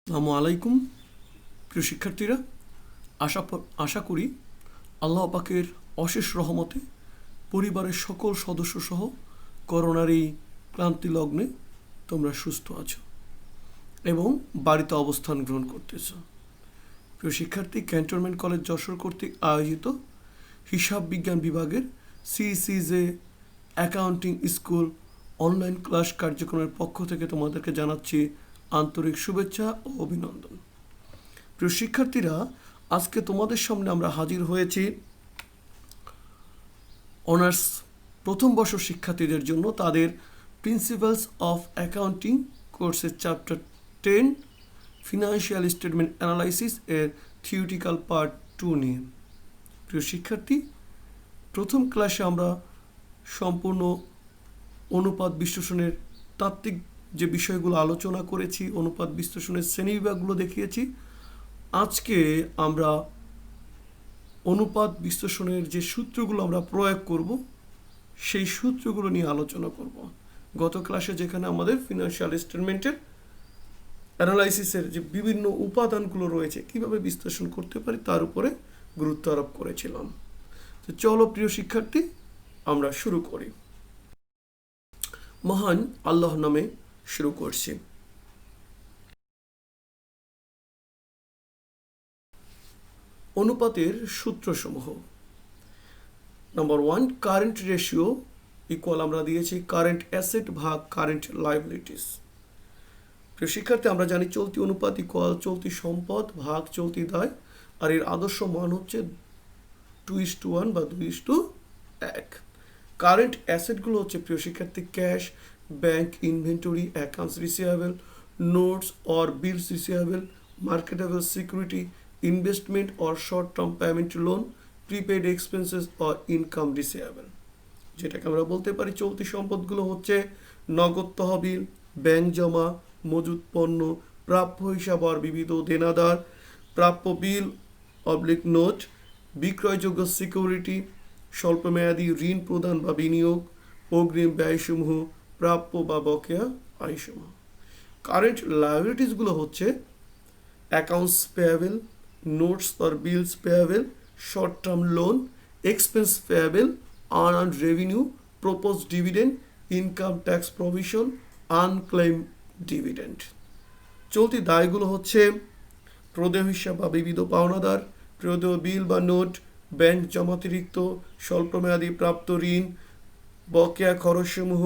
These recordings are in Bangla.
আসসালামু আলাইকুম প্রিয় শিক্ষার্থীরা, আশা করি আল্লাহ পাকের অশেষ রহমতে পরিবারের সকল সদস্য সহ করোনার এই ক্লান্তি লগ্নে তোমরা সুস্থ আছো এবং বাড়িতে অবস্থান গ্রহণ করতেছ। প্রিয় শিক্ষার্থী, ক্যান্টনমেন্ট কলেজ যশোর কর্তৃক আয়োজিত হিসাব বিজ্ঞান বিভাগের সিসিজে অ্যাকাউন্টিং স্কুল অনলাইন ক্লাস কার্যক্রমের পক্ষ থেকে তোমাদেরকে জানাচ্ছি আন্তরিক শুভেচ্ছা ও অভিনন্দন। প্রিয় শিক্ষার্থীরা, আজকে তোমাদের সামনে আমরা হাজির হয়েছি অনার্স প্রথম বর্ষ শিক্ষার্থীদের জন্য তাদের প্রিন্সিপালস অফ অ্যাকাউন্টিং কোর্সের চ্যাপ্টার 10 ফিনান্সিয়াল স্টেটমেন্ট অ্যানালাইসিস এর থিওরিটিক্যাল পার্ট 2 নিয়ে। প্রিয় শিক্ষার্থী, প্রথম ক্লাসে আমরা সম্পূর্ণ অনুপাত বিশ্লেষণের তাত্ত্বিক যে বিষয়গুলো আলোচনা করেছি, অনুপাত বিশ্লেষণের শ্রেণীবিভাগগুলো দেখিয়েছি। আজকে আমরা অনুপাত বিশ্লেষণের যে সূত্রগুলো আমরা প্রয়োগ করব সেই সূত্রগুলো নিয়ে আলোচনা করব। গত ক্লাসে যেখানে আমাদের ফিনান্সিয়াল স্টেটমেন্টের অ্যানালাইসিসের যে বিভিন্ন উপাদানগুলো রয়েছে কিভাবে বিশ্লেষণ করতে পারি তার উপরে গুরুত্ব আরোপ করেছিলাম। তো চলো প্রিয় শিক্ষার্থী, আমরা শুরু করি। মহান আল্লাহ নামে শুরু করছি। অনুপাতের সূত্রসমূহ। নাম্বার 1, কারেন্ট রেশিও ইকুয়াল আমরা দিয়েছি কারেন্ট অ্যাসেট ভাগ কারেন্ট লাইবিলিটিস। প্রিয় শিক্ষার্থী, আমরা জানি চলতি অনুপাত ইকুয়াল চলতি সম্পদ ভাগ চলতি দায়, আর এর আদর্শ মান হচ্ছে 2:1 বা 2:1। কারেন্ট অ্যাসেটগুলো হচ্ছে প্রিয় শিক্ষার্থী cash, bank inventory, accounts receivable, notes or bills receivable, marketable security, investment or short term payment loan, prepaid expenses or income receivable. যেটাকে আমরা বলতে পারি চলতি সম্পদগুলো হচ্ছে নগদ তহবিল, ব্যাংক জমা, মজুত পণ্য, প্রাপ্য হিসাব আর বিবিধ দেনাদার, প্রাপ্য বিল অবলিক নোট, বিক্রয়যোগ্য সিকিউরিটি, স্বল্পমেয়াদী ঋণ প্রদান বা বিনিয়োগ, অগ্রিম ব্যয়সমূহ, প্রাপ্য বা বকেয়া আয়সমূহ। কারেন্ট লায়াবিলিটিসগুলো হচ্ছে accounts payable, notes or bills payable, short term loan, expense payable, unearned revenue, propose dividend, income tax provision, unclaim dividend. চলতি দায়গুলো হচ্ছে প্রদেয় হিসাব বা বিবিধ পাওনাদার, প্রদেয় বিল বা নোট, ব্যাংক জমাতিরিক্ত, স্বল্পমেয়াদী প্রাপ্ত ঋণ, বকেয়া খরচসমূহ,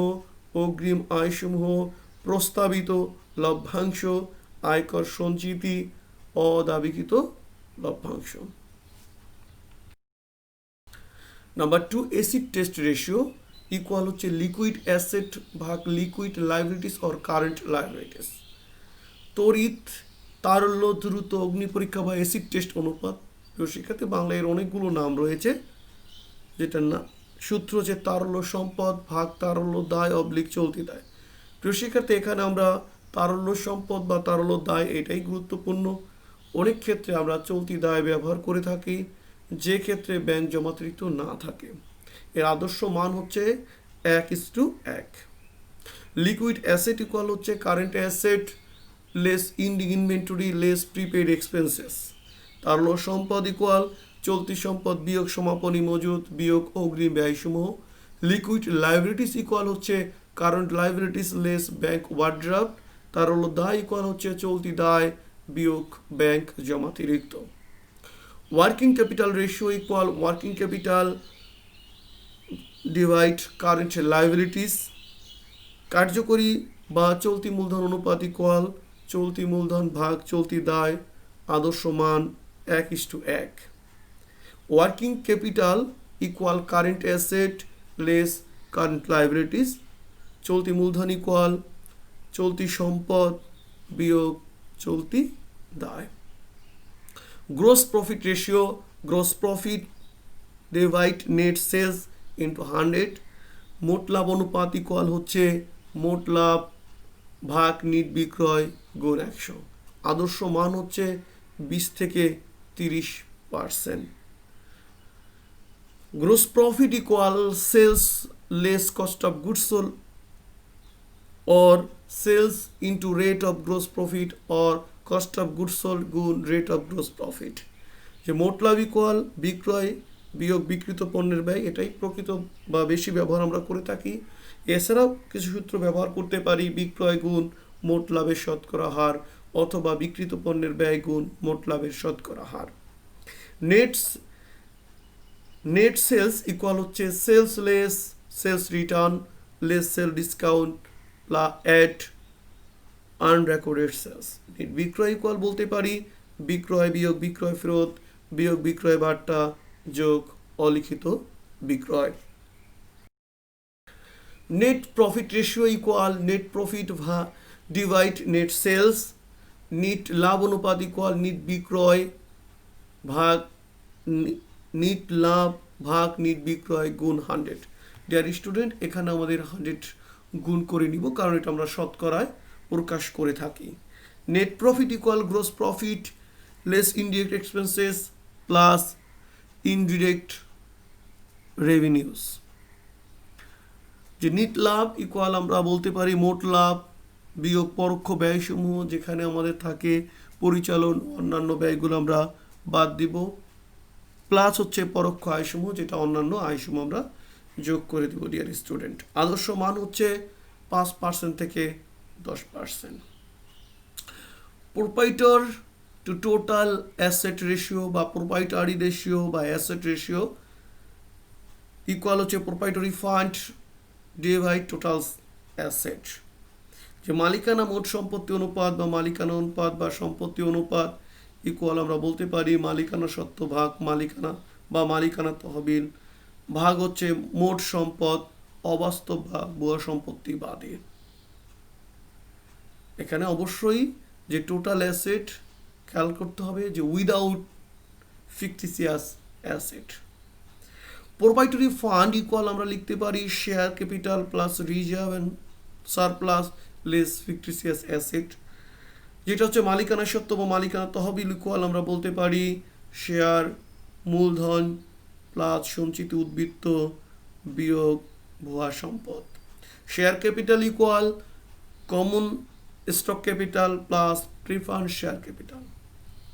অগ্রিম আয়সমূহ, প্রস্তাবিত লভ্যাংশ, আয়কর সঞ্চিতি, অদাবিকৃত লভ্যাংশ। Number 2, acid test ratio equal হচ্ছে লিকুইড অ্যাসেট ভাগ liquid liabilities or current liabilities. তড়িৎ তারল্য দ্রুত অগ্নি পরীক্ষা বা অ্যাসিড টেস্ট অনুপাত। শিক্ষার্থী, বাংলায় এর অনেকগুলো নাম রয়েছে, যেটা না সূত্র হচ্ছে তারল্য সম্পদ ভাগ তারল্য দায় অবলিক চলতি দায়। প্রিয় শিক্ষার্থী, এখানে আমরা তারল্য সম্পদ বা তারল্য দায় এটাই গুরুত্বপূর্ণ। অনেক ক্ষেত্রে আমরা চলতি দায় ব্যবহার করে থাকি যে ক্ষেত্রে ব্যাংক জমাতিরিক্ত না থাকে। এর আদর্শ মান হচ্ছে 1:1। লিকুইড অ্যাসেট ইকুয়াল হচ্ছে current asset less inventory less prepaid expenses. তারল্য সম্পদ ইকুয়াল চলতি সম্পদ বিয়োগ সমাপনী মজুদ বিয়োগ অগ্রিম ব্যয়সমূহ। লিকুইড লাইবিলিটিস ইকুয়াল হচ্ছে current liabilities less bank overdraft. তারল্য দায় ইকুয়াল হচ্ছে চলতি দায় বিয়োগ ব্যাংক জমাতিরিক্ত। Working capital ratio equal working capital divide current liabilities. কার্যকরী বা চলতি মূলধন অনুপাত ইকুয়াল চলতি মূলধন ভাগ চলতি দায়, আদর্শ মান 1:1। Working capital equal current asset less current liabilities. চলতি মূলধন ইকুয়াল চলতি সম্পদ বিয়োগ চলতি দায়। Gross profit ratio gross profit divide net sales into 100। মোট লাভ অনুপাত ইকুয়াল হচ্ছে মোট লাভ ভাগ নিট বিক্রয় গুণ 100। আদর্শ মান হচ্ছে 20 থেকে 30%। Gross profit equal sales less cost of goods sold or sales into rate of gross profit or cost of goods sold গুণ রেট অফ গ্রোস প্রফিট। যে মোট লাভ ইকুয়াল বিক্রয় বিয়োগ বিক্রিত পণ্যের ব্যয়, এটাই প্রকৃত বা বেশি ব্যবহার আমরা করে থাকি। এছাড়াও কিছু সূত্র ব্যবহার করতে পারি, বিক্রয় গুণ মোট লাভের শতকরা হার অথবা বিক্রিত পণ্যের ব্যয় গুণ মোট লাভের শতকরা হার। নেট সেলস ইকুয়াল হচ্ছে sales less sales return less sale discount at unrecorded sales. Net বিক্রয় ইকুয়াল বলতে পারি বিক্রয় বিয়োগ বিক্রয় ফেরত বিয়োগ বিক্রয় বার্তা যোগ অলিখিত বিক্রয়। Net profit ratio equal net profit divide net sales. নিট লাভ অনুপাত ইকুয়াল নিট বিক্রয় ভাগ নিট লাভ ভাগ নিট বিক্রয় গুণ 100। ডিয়ার স্টুডেন্ট, এখানে আমাদের 100 গুণ করে নিব, কারণ এটা আমরা শতকরায় প্রকাশ করে থাকি। Net profit equal gross profit less indirect expenses plus indirect revenues. যে নিট লাভ ইকুয়াল আমরা বলতে পারি মোট লাভ বিয়োগ পরোক্ষ ব্যয়সমূহ, যেখানে আমাদের থাকে পরিচালন অন্যান্য ব্যয়গুলো আমরা বাদ দিব, প্লাস হচ্ছে পরোক্ষ আয়সমূহ, যেটা অন্যান্য আয়সমূহ আমরা যোগ করে দেব। ডিয়ার স্টুডেন্ট, আদর্শ মান হচ্ছে 5% থেকে 10%। Proprietor to total asset ratio বা প্রোপাইটারি রেশিও বা অ্যাসেট রেশিও ইকুয়াল হচ্ছে proprietary fund divide total asset. যে মালিকানা মোট সম্পত্তি অনুপাত বা মালিকানা অনুপাত বা সম্পত্তি অনুপাত ইকুয়াল আমরা বলতে পারি মালিকানা সত্ত্ব ভাগ মালিকানা বা মালিকানা তহবিল ভাগ হচ্ছে মোট সম্পদ অবাস্তব বা ভুয়া সম্পত্তি বাদে। এখানে অবশ্যই যে টোটাল অ্যাসেট খেয়াল করতে হবে, যে without fictitious asset. Proprietary fund equal আমরা লিখতে পারি share capital plus reserve and surplus less fictitious asset. যেটা হচ্ছে মালিকানা সত্ত্ব বা মালিকানা তহবিল ইকুয়াল আমরা বলতে পারি শেয়ার মূলধন প্লাস সঞ্চিত উদ্বৃত্ত বিয়োগ ভুয়া সম্পদ। Share capital equal common stock capital plus preference share capital.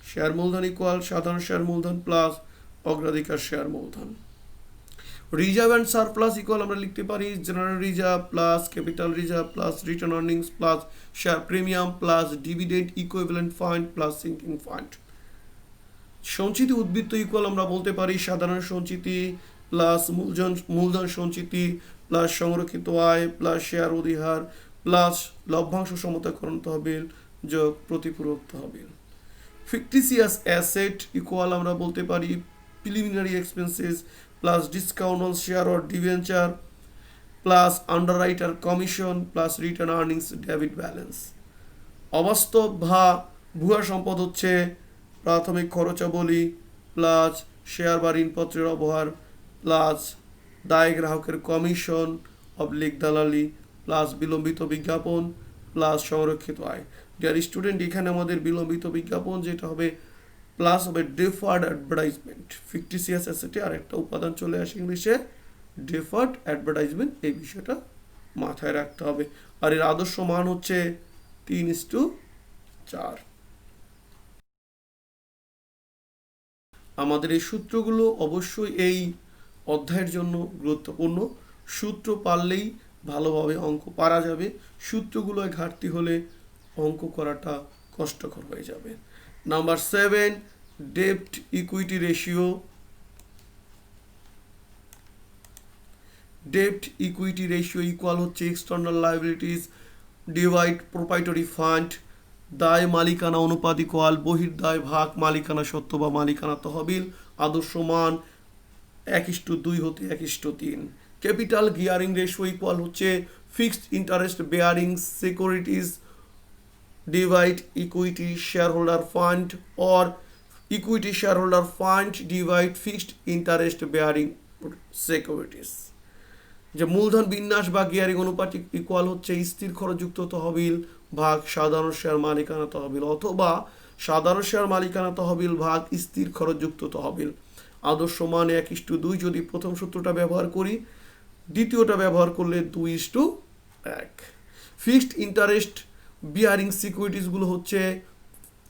Share মূলধন ইকুয়াল সাধারণ শেয়ার মূলধন প্লাস অগ্রাধিকার শেয়ার মূলধন। রিজার্ভ অ্যান্ড সারপ্লাস ইকুয়াল আমরা লিখতে পারি general reserve plus capital reserve plus return earnings plus share premium plus dividend equivalent fund plus sinking fund. সঞ্চিতি উদ্বৃত্ত ইকুয়াল আমরা বলতে পারি সাধারণ সঞ্চিতি প্লাস মূলধন সঞ্চিতি প্লাস সংরক্ষিত আয় প্লাস শেয়ার অধিহার প্লাস লভ্যাংশ সমতাকরণ তহবিল যোগ প্রতিপূরক তহবিল। ফিকটিসিয়াস অ্যাসেট ইকুয়াল আমরা বলতে পারি preliminary expenses plus discount on share or debenture plus underwriter commission plus return earnings debit balance. অবাস্তব বা ভুয়া সম্পদ হচ্ছে প্রাথমিক খরচাবলী প্লাস শেয়ার বা ঋণপত্রের অবহার প্লাস দায় গ্রাহকের কমিশন অবলিক দালালি প্লাস বিলম্বিত বিজ্ঞাপন প্লাস সংরক্ষিত আয়। ডিয়ার স্টুডেন্ট, এখানে আমাদের বিলম্বিত বিজ্ঞাপন যেটা হবে প্লাস হবে ডেফার্ড অ্যাডভার্টাইজমেন্ট। ফিকটিসিয়াস অ্যাসেটে আরেকটা উপাদান চলে আসে ইংলিশে ডেফার্ড অ্যাডভার্টাইজমেন্ট, এই বিষয়টা মাথায় রাখতে হবে। আর এর আদর্শ মান হচ্ছে 3:4। আমাদের এই সূত্রগুলো অবশ্যই এই অধ্যায়ের জন্য গুরুত্বপূর্ণ। সূত্র পারলেই ভালোভাবে অঙ্ক পারা যাবে, সূত্রগুলোয় ঘাটতি হলে অঙ্ক করাটা কষ্টকর হয়ে যাবে। নাম্বার 7, ডেপ্ট ইকুইটি রেশিও। ডেপ্ট ইকুইটি রেশিও ইকুয়াল হচ্ছে external liabilities divide proprietary fund. দায় মালিকানা অনুপাত ইকুয়াল বহির্দায় ভাগ মালিকানা সত্ত্ব বা মালিকানা তহবিল। আদর্শ মান 1:2 হতে 1:3। ক্যাপিটাল গিয়ারিং রেশিও ইকুয়াল হচ্ছে fixed interest bearing securities divide equity shareholder fund or equity shareholder fund divide fixed interest bearing securities. যে মূলধন বিন্যাস বা গিয়ারিং অনুপাত ইকুয়াল হচ্ছে স্থির খরচযুক্ত তহবিল ভাগ সাধারণ শেয়ার মালিকানা তহবিল অথবা সাধারণ শেয়ার মালিকানা তহবিল ভাগ স্থির খরচযুক্ত তহবিল। আদর্শ মান 1:2 যদি প্রথম সূত্রটা ব্যবহার করি, দ্বিতীয়টা ব্যবহার করলে 2:1। ফিক্সড ইন্টারেস্ট বিয়ারিং সিকিউরিটিসগুলো হচ্ছে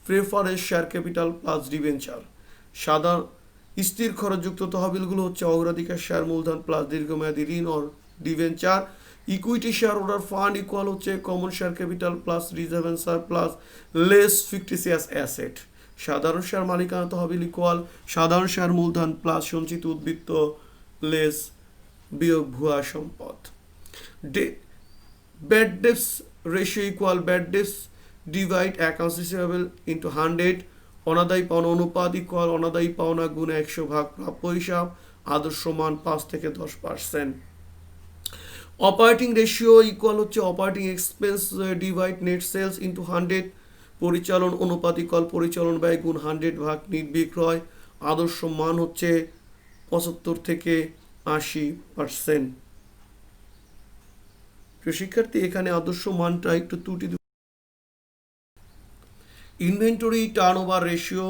preference share capital plus debenture. সাধারণ স্থির খরচযুক্ত তহবিলগুলো হচ্ছে অগ্রাধিকার শেয়ার মূলধন প্লাস দীর্ঘমেয়াদী ঋণ ও debenture. Equity share holder fund equal হচ্ছে common share capital plus reserve and surplus less fictitious asset. সাধারণ শেয়ার মালিকানা তহবিল ইকুয়াল সাধারণ শেয়ার মূলধন প্লাস সঞ্চিত উদ্বৃত্ত লেস বিয়োগ ভুয়া সম্পদ। Bad dates ratio equal bad dates divide accounts receivable into 100। অনাদায়ী পাওনা অনুপাত ইকুয়াল অনাদায়ী পাওনা গুণ 100 ভাগ প্রাপ্য হিসাব। আদর্শ মান 5 থেকে 10%। অপারেটিং রেশিও ইকুয়াল হচ্ছে operating expense divide net sales into 100। পরিচালন অনুপাত ইকুয়াল পরিচালন ব্যয় গুণ 100 ভাগ নিট বিক্রয়। আদর্শ মান হচ্ছে 75 থেকে 80%। শিক্ষার্থী এখানে আদর্শ মানটা একটু ত্রুটি। ইনভেন্টরি টার্নওভার রেশিও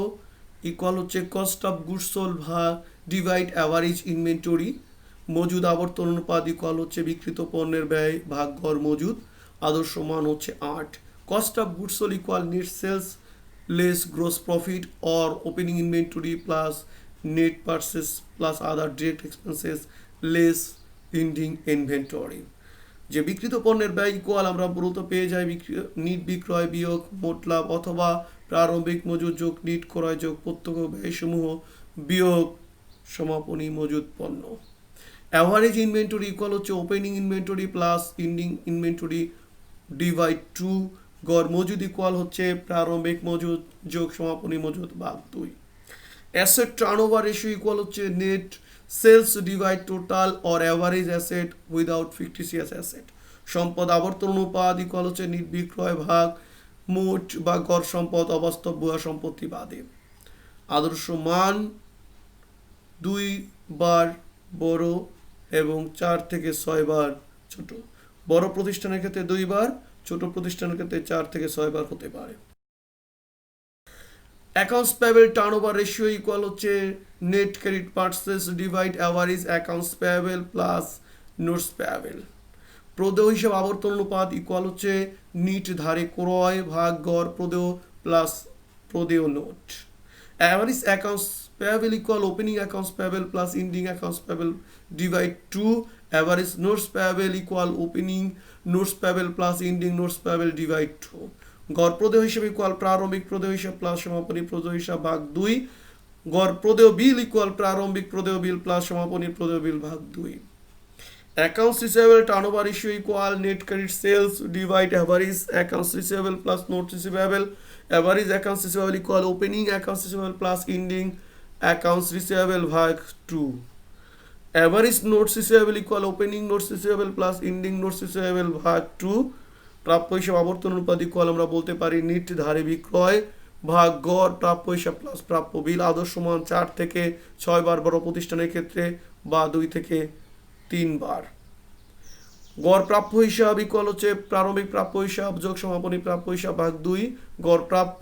ইকুয়াল হচ্ছে কস্ট অফ গুডস সোল্ড ভাগ ডিভাইড অ্যাভারেজ ইনভেন্টরি। মজুদ আবর্তন অনুপাত ইকুয়াল হচ্ছে বিক্রিত পণ্যের ব্যয় ভাগ গড় মজুদ। আদর্শ মান হচ্ছে 8। Cost of goods sold equal net sales less gross profit or opening inventory plus net purchase plus other direct expenses less ending inventory. যে বিক্রিত পণ্যের ব্যয় ইকুয়াল আমরা মূলত পেয়ে যাই নিট বিক্রয় বিয়োগ মোট লাভ অথবা প্রারম্ভিক মজুদ যোগ নিট ক্রয় যোগ প্রত্যক্ষ ব্যয়সমূহ বিয়োগ সমাপনী মজুদ পণ্য। অ্যাভারেজ ইনভেন্টরি ইকুয়াল হচ্ছে opening inventory plus ending inventory divide 2। গড় মজুদ ইকুয়াল হচ্ছে প্রারম্ভিক মজুদ যোগ সমাপনী মজুদ ভাগ 2। অ্যাসেট টার্নওভার রেশিও ইকুয়াল হচ্ছে net sales divide total or average asset without fictitious asset. সম্পদ আবর্তন অনুপাত ইকুয়াল হচ্ছে নিট বিক্রয় ভাগ মোট বা গড় সম্পদ অবাস্তব ভুয়া সম্পত্তি বাদে। আদর্শ মান 2 বার বড় এবং 4 থেকে 6 বার ছোট। বড় প্রতিষ্ঠানের ক্ষেত্রে 2 বার, ছোট প্রতিষ্ঠানের ক্ষেত্রে 4 থেকে 6 বার হতে পারে। Accounts payable turnover ratio equal হচ্ছে net credit purchase divide average accounts payable plus notes payable. প্রদেয় হিসাব আবর্তন অনুপাত ইকুয়াল হচ্ছে নিট ধারে ক্রয় ভাগ গড় প্রদেয় প্লাস প্রদেয় note. Average accounts payable equal opening accounts payable plus ending accounts payable divide 2। Average notes payable equal opening notes payable plus ending notes payable divide 2। গড় প্রদেয় হিসাব ইকুয়াল প্রারম্ভিক প্রদেয় হিসাব প্লাস সমাপনী প্রদেয় হিসাব ভাগ 2। গড় প্রদেয় বিল ইকুয়াল প্রারম্ভিক প্রদেয় বিল প্লাস সমাপনী প্রদেয় বিল ভাগ 2। Accounts receivable turnover ratio equal net credit sales divide average accounts receivable plus note receivable. Average accounts receivable equal opening accounts receivable plus ending accounts receivable ভাগ 2। Average notes receivable equal opening notes receivable plus ending notes receivable ভাগ 2। প্রাপ্য হিসাব আবর্তন অনুপাত ইকুয়াল আমরা বলতে পারি নিট ধারে বিক্রয় ভাগ গড় প্রাপ্য হিসাব প্লাস প্রাপ্য বিল। আদর্শ মান 4 থেকে 6 বার বড় প্রতিষ্ঠানের ক্ষেত্রে বা 2 থেকে 3 বার। গড় প্রাপ্য হিসাব ইকুয়াল হচ্ছে প্রারম্ভিক প্রাপ্য হিসাব যোগ সমাপনী প্রাপ্য হিসাব ভাগ 2। গড় প্রাপ্য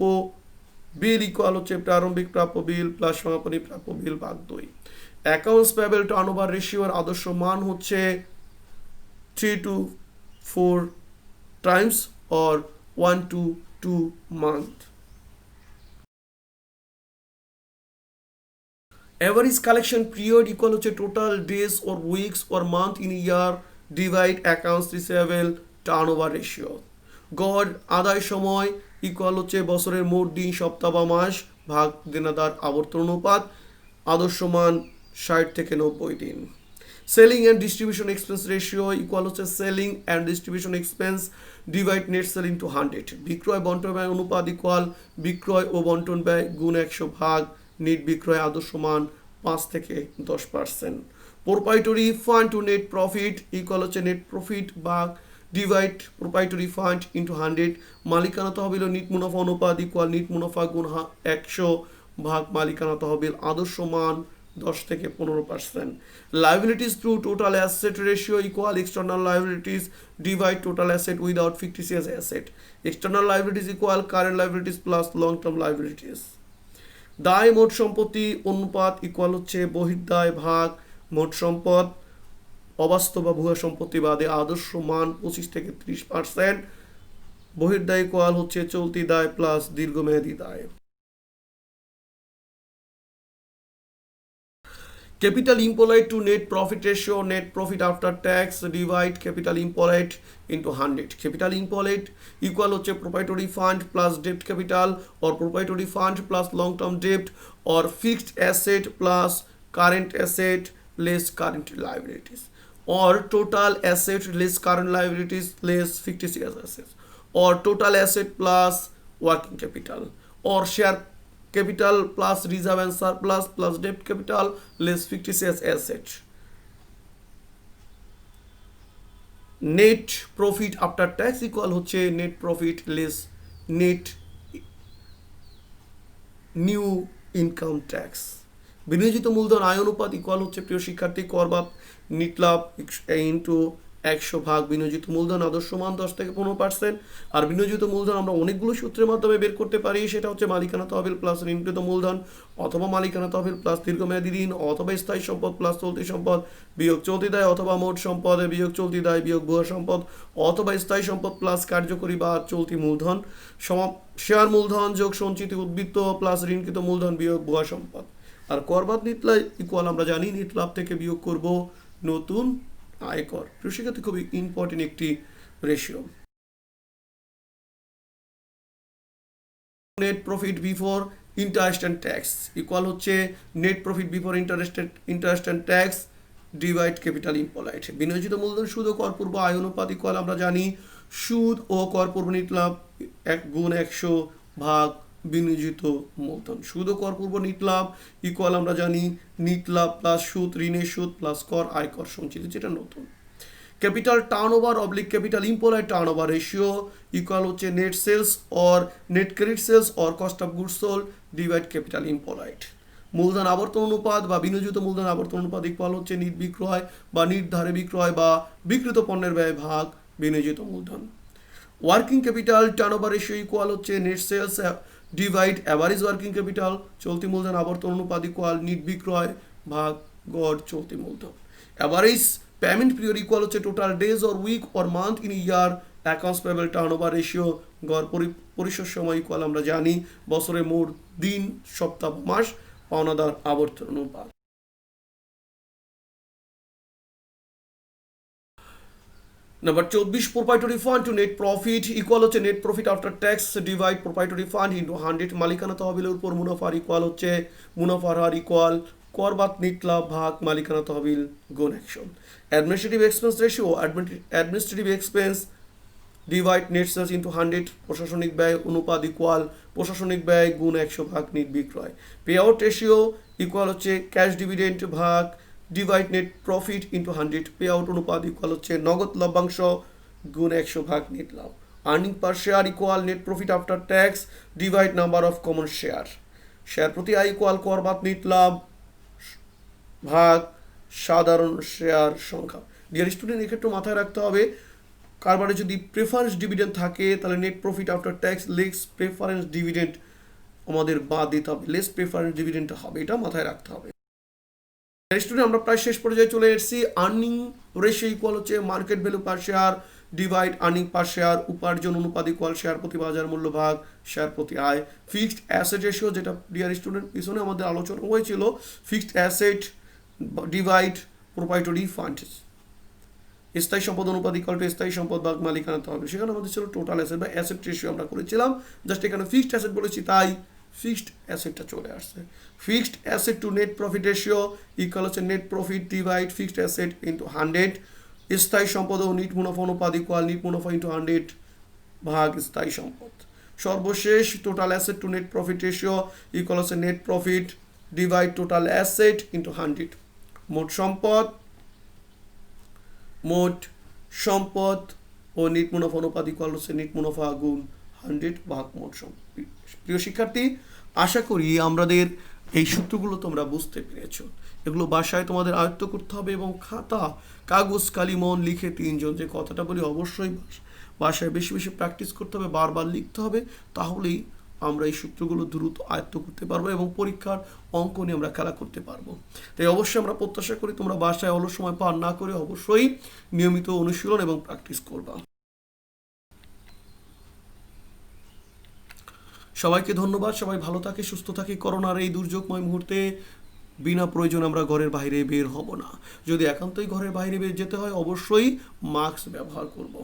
বিল ইকুয়াল হচ্ছে প্রারম্ভিক প্রাপ্য বিল প্লাস সমাপনী প্রাপ্য বিল ভাগ 2। অ্যাকাউন্টস পেয়েবল টার্নওভার রেশিওর আদর্শ মান হচ্ছে 3 to 4 times or 1 to 2 month. Average collection period equal হচ্ছে total days or weeks or month in a year divide accounts receivable turnover ratio. গড় আদায় সময় ইকুয়াল হচ্ছে বছরের মোট দিন সপ্তাহ বা মাস ভাগ দেনাদার আবর্তন অনুপাত। আদর্শ মান 60 থেকে 90 দিন। Selling and distribution expense ratio equal হচ্ছে selling and distribution expense divide net sale into 100। বিক্রয় বন্টন ব্যয় অনুপাত ইকুয়াল বিক্রয় ও বন্টন ব্যয় গুণ 100 ভাগ নেট বিক্রয়। আদর্শ মান 5 থেকে 10%। Proprietary fund to net profit equal হচ্ছে নেট প্রফিট ভাগ ডিভাইড প্রোপ্রাইটরি ফান্ড ইন্টু 100। মালিকানা তহবিল ও নিট মুনাফা অনুপাত ইকুয়াল নিট মুনাফা গুণ 100 ভাগ মালিকানা তহবিল। আদর্শ মান 10 থেকে 15%। Liabilities through total asset ratio equal external liabilities divide total asset without fictitious asset. External liabilities equal current liabilities plus long term liabilities. দায় মোট সম্পত্তি অনুপাত ইকুয়াল হচ্ছে বহির্দায় ভাগ মোট সম্পদ অবাস্তব বা ভুয়া সম্পত্তি বাদে আদর্শ মান 25 থেকে 30%। বহির্দায় ইকুয়াল হচ্ছে চলতি দায় প্লাস দীর্ঘমেয়াদী দায়। Capital employed to net profit ratio, net profit after tax divide capital employed into 100. Capital employed equal হচ্ছে proprietary fund plus debt capital or proprietary fund plus long term debt or fixed asset plus current asset less current liabilities or total asset less current liabilities less fictitious assets or total asset plus working capital or share capital plus reserve and surplus plus debt capital less fictitious asset. Net profit after tax equal হচ্ছে net profit less net new income tax. বিনিয়োজিত মূলধন আয় অনুপাত ইকুয়াল হচ্ছে প্রিয় শিক্ষার্থী কর বাদ নিট লাভ ইন্টু 100 ভাগ বিনিয়োজিত মূলধন আদর্শ মান 10 থেকে 15%। আর বিনিয়োজিত মূলধন আমরা অনেকগুলো সূত্রের মাধ্যমে বের করতে পারি, সেটা হচ্ছে মালিকানা তহবিল প্লাস ঋণকৃত মূলধন অথবা মালিকানা তহবিল প্লাস দীর্ঘমেয়াদী ঋণ অথবা স্থায়ী সম্পদ প্লাস চলতি সম্পদ বিয়োগ চলতি দায় অথবা মোট সম্পদ বিয়োগ চলতি দায় বিয়োগ ভুয়া সম্পদ অথবা স্থায়ী সম্পদ প্লাস কার্যকরী বা চলতি মূলধন শেয়ার মূলধন যোগ সঞ্চিত উদ্বৃত্ত প্লাস ঋণকৃত মূলধন বিয়োগ ভুয়া সম্পদ। আর কর বাদ নিট লাভ ইকুয়াল আমরা জানি নিট লাভ থেকে বিয়োগ করব নতুন আয়কর। শিক্ষার্থী খুবই ইম্পর্টেন্ট একটি ratio. Net profit before interest and tax equal হচ্ছে net profit before interest and tax divide capital employed. বিনিয়োজিত মূলধন সুদ ও করপূর্ব আয় অনুপাত ইকুয়াল আমরা জানি সুদ ও করপূর্ব নিট লাভ 1/100 ভাগ বিনিয়োজিত মূলধন। সুদ ও করপূর্ব নিট লাভ ইকুয়াল আমরা জানি নিট লাভ প্লাস সুদ ঋণের সুদ প্লাস কর আয়কর সঞ্চিত, যেটা নতুন। Capital turnover oblique capital employed turnover ratio equal হচ্ছে net sales or net credit sales or cost of goods sold divide capital employed. মূলধন আবর্তন অনুপাত বা বিনিয়োজিত মূলধন আবর্তন অনুপাত ইকুয়াল হচ্ছে নিট বিক্রয় বা নিট ধারে বিক্রয় বা বিক্রিত পণ্যের ব্যয় ভাগ বিনিয়োজিত মূলধন। Working capital turnover ratio equal হচ্ছে net sales divide average working capital চলতি মূলধন আবর্তন অনুপাত ইকুয়াল নিট বিক্রয় ভাগ গড় চলতি মূলধন। অ্যাভারেজ পেমেন্ট পিরিয়ড ইকুয়াল হচ্ছে total days or week or month in year accounts payable turnover ratio গড় পরিশোধ সময় ইকুয়াল আমরা জানি বছরের মোট দিন সপ্তাহ মাস পাওনাদার আবর্তন অনুপাত। Number 24 proprietary fund to net profit equal হচ্ছে net profit after tax divide proprietary fund into 100। মালিকানা তহবিলের উপর মুনাফার ইকুয়াল হচ্ছে মুনাফার হার ইকুয়াল কর বাদ নিট লাভ ভাগ মালিকানা তহবিল গুণ 100। Administrative expense ratio administrative expense divide net sales into 100। প্রশাসনিক ব্যয় অনুপাত ইকুয়াল প্রশাসনিক ব্যয় গুণ 100 ভাগ নিট বিক্রয়। পে আউট রেশিও ইকুয়াল হচ্ছে ক্যাশ ডিভিডেন্ড ভাগ divide net profit into 100। Pay out অনুপাত ইকুয়াল হচ্ছে নগদ লভ্যাংশ গুণ 100 ভাগ net love. Earning per share equal net profit after tax divide number of common share. Share প্রতি আয় ইকুয়াল কর বাদ নিট লাভ ভাগ সাধারণ শেয়ার সংখ্যা। ডিয়ার স্টুডেন্ট এক্ষেত্রে মাথায় রাখতে হবে কারবারে যদি প্রেফারেন্স ডিভিডেন্ড থাকে তাহলে net profit after tax less preference dividend আমাদের বাদ দিতে হবে, লেস প্রেফারেন্স ডিভিডেন্ডটা হবে, এটা মাথায় রাখতে হবে। স্টুডেন্ট আমরা প্রায় শেষ পর্যায়ে চলে এসেছি। আর্নিং রেশিও ইকুয়াল হচ্ছে মার্কেট ভ্যালু পার শেয়ার ডিভাইড আর্নিং পার শেয়ার। উপার্জন অনুপাত ইকুয়াল শেয়ার প্রতি বাজার মূল্য ভাগ শেয়ার প্রতি আয়। ফিক্সড অ্যাসেট রেশিও যেটা ডিয়ার স্টুডেন্ট পিছনে আমাদের আলোচনা হয়েছিল, fixed asset divide proprietary fund. স্থায়ী সম্পদ অনুপাত ইকুয়াল টু স্থায়ী সম্পদ ভাগ মালিকানা তহবিল। সেখানে আমাদের ছিল টোটাল অ্যাসেট বা অ্যাসেট রেশিও আমরা করেছিলাম, জাস্ট এখানে ফিক্সড অ্যাসেট বলেছি তাই ফিক্সড অ্যাসেটটা চলে আসছে। Fixed asset to net profit ratio equal হচ্ছে net profit divide fixed asset into 100। স্থায়ী সম্পদ ও নিট মুনাফা অনুপাত ইকুয়াল নিট মুনাফা ইন্টু 100 ভাগ স্থায়ী সম্পদ। সর্বশেষ total asset to net profit ratio equal হচ্ছে net profit divide total asset into 100। মোট সম্পদ ও নিট মুনাফা অনুপাত ইকুয়াল হচ্ছে নিট মুনাফা গুণ 100 ভাগ মোট সম্পদ। প্রিয় শিক্ষার্থী, আশা করি আমাদের এই সূত্রগুলো তোমরা বুঝতে পেরেছো। এগুলো বাসায় তোমাদের আয়ত্ত করতে হবে এবং খাতা কাগজ কালিমন লিখে 3 জন যে কথাটা বলি অবশ্যই বাসায় বেশি বেশি প্র্যাকটিস করতে হবে, বারবার লিখতে হবে, তাহলেই আমরা এই সূত্রগুলো দ্রুত আয়ত্ত করতে পারবো এবং পরীক্ষার অঙ্ক নিয়ে আমরা খেলা করতে পারবো। তাই অবশ্যই আমরা প্রত্যাশা করি তোমরা বাসায় অলস সময় পার না করে অবশ্যই নিয়মিত অনুশীলন এবং প্র্যাকটিস করবা। সবাইকে ধন্যবাদ। সবাই ভালো থাকে, সুস্থ থাকে। করোনার এই দুর্যোগময় মুহূর্তে বিনা প্রয়োজনে আমরা ঘরের বাইরে বের হব না। যদি একান্তই ঘরের বাইরে বের যেতে হয় অবশ্যই মাস্ক ব্যবহার করব।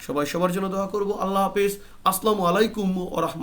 সবাই সবার জন্য দোয়া করব। আল্লাহ হাফেজ। আসসালামু আলাইকুম ওয়া রাহমাতুল্লাহ।